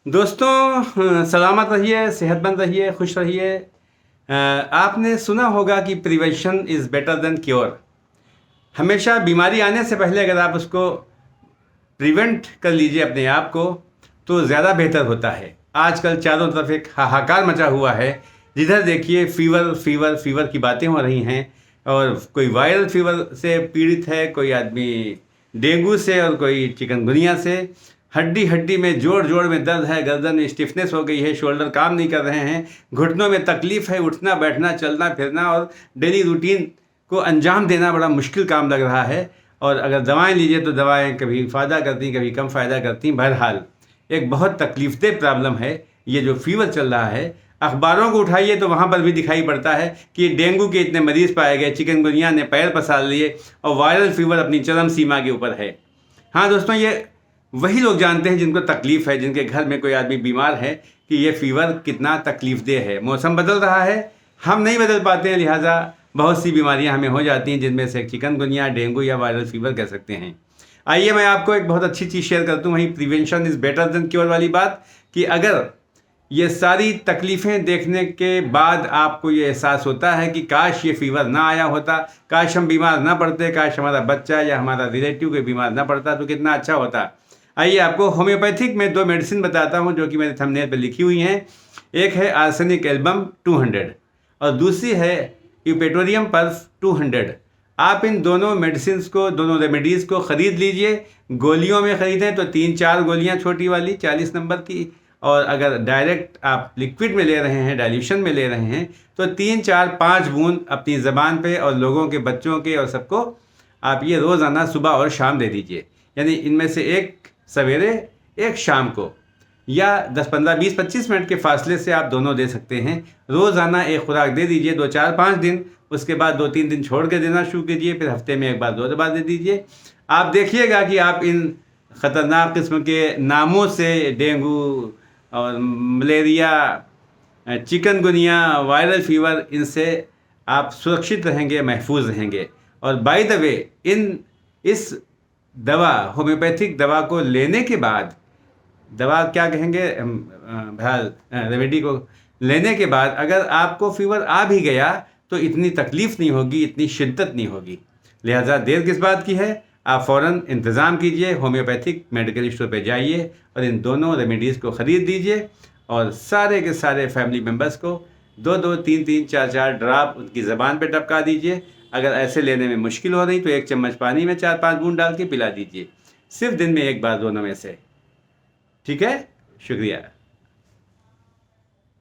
दोस्तों सलामत रहिए, सेहतमंद रहिए, खुश रहिए। आपने सुना होगा कि prevention is better than cure. हमेशा बीमारी आने से पहले अगर आप उसको प्रिवेंट कर लीजिए अपने आप को तो ज़्यादा बेहतर होता है। आजकल चारों तरफ एक हाहाकार मचा हुआ है। जिधर देखिए फीवर फीवर फीवर की बातें हो रही हैं और कोई वायरल फीवर से पीड़ित है, कोई आदमी डेंगू से और कोई चिकनगुनिया से। हड्डी हड्डी में जोड़ जोड़ में दर्द है, गर्दन में स्टिफनेस हो गई है, शोल्डर काम नहीं कर रहे हैं, घुटनों में तकलीफ़ है, उठना बैठना चलना फिरना और डेली रूटीन को अंजाम देना बड़ा मुश्किल काम लग रहा है। और अगर दवाएं लीजिए तो दवाएं कभी फ़ायदा करती, कभी कम फ़ायदा करती। बहरहाल एक बहुत तकलीफदेह प्रॉब्लम है ये जो फीवर चल रहा है। अखबारों को उठाइए तो वहाँ पर भी दिखाई पड़ता है कि डेंगू के इतने मरीज़ पाए गए, चिकनगुनिया ने पैर पसार लिए और वायरल फीवर अपनी चरम सीमा के ऊपर है। हाँ दोस्तों, ये वही लोग जानते हैं जिनको तकलीफ़ है, जिनके घर में कोई आदमी बीमार है, कि ये फीवर कितना तकलीफदेह है। मौसम बदल रहा है, हम नहीं बदल पाते हैं, लिहाजा बहुत सी बीमारियां हमें हो जाती हैं, जिनमें से चिकनगुनिया, डेंगू या वायरल फीवर कह सकते हैं। आइए मैं आपको एक बहुत अच्छी चीज़ शेयर करता हूँ, वही prevention is better than cure वाली बात, कि अगर ये सारी तकलीफ़ें देखने के बाद आपको ये एहसास होता है कि काश ये फीवर ना आया होता, काश हम बीमार ना पड़ते, काश हमारा बच्चा या हमारा रिलेटिव कोई बीमार ना पड़ता तो कितना अच्छा होता। आइए आपको होम्योपैथिक में दो मेडिसिन बताता हूँ जो कि मेरे थंबनेल पर लिखी हुई हैं। एक है आर्सेनिक एल्बम 200 और दूसरी है यूपेटोरियम पर्फ 200। आप इन दोनों मेडिसिन को, दोनों रेमेडीज़ को ख़रीद लीजिए। गोलियों में ख़रीदें तो 3-4 गोलियां छोटी वाली 40 नंबर की, और अगर डायरेक्ट आप लिक्विड में ले रहे हैं, डाइल्यूशन में ले रहे हैं, तो 3-4-5 बूंद अपनी ज़बान पे और लोगों के, बच्चों के और सबको आप ये रोज़ाना सुबह और शाम दे दीजिए। यानी इनमें से एक सवेरे एक शाम को, या 10-15-20-25 मिनट के फासले से आप दोनों दे सकते हैं। रोज़ाना एक खुराक दे दीजिए 2-4-5 दिन, उसके बाद 2-3 दिन छोड़ के देना शुरू कीजिए, फिर हफ्ते में एक बार 2 बार दे दीजिए। आप देखिएगा कि आप इन ख़तरनाक किस्म के नामों से, डेंगू और मलेरिया, चिकनगुनिया, वायरल फीवर, इनसे आप सुरक्षित रहेंगे, महफूज रहेंगे। और बाय द वे, इस दवा, होम्योपैथिक दवा को लेने के बाद, दवा क्या कहेंगे, बहरहाल रेमेडी को लेने के बाद अगर आपको फीवर आ भी गया तो इतनी तकलीफ़ नहीं होगी, इतनी शिद्दत नहीं होगी। लिहाजा देर किस बात की है, आप फ़ौरन इंतज़ाम कीजिए, होम्योपैथिक मेडिकल स्टोर पे जाइए और इन दोनों रेमेडीज़ को ख़रीद दीजिए और सारे के सारे फैमिली मेम्बर्स को 2-2, 3-3, 4-4 ड्राप उनकी ज़बान पे टपका दीजिए। अगर ऐसे लेने में मुश्किल हो रही तो 1 चम्मच पानी में 4-5 बूंद डाल के पिला दीजिए, सिर्फ दिन में एक बार दोनों में से। ठीक है, शुक्रिया।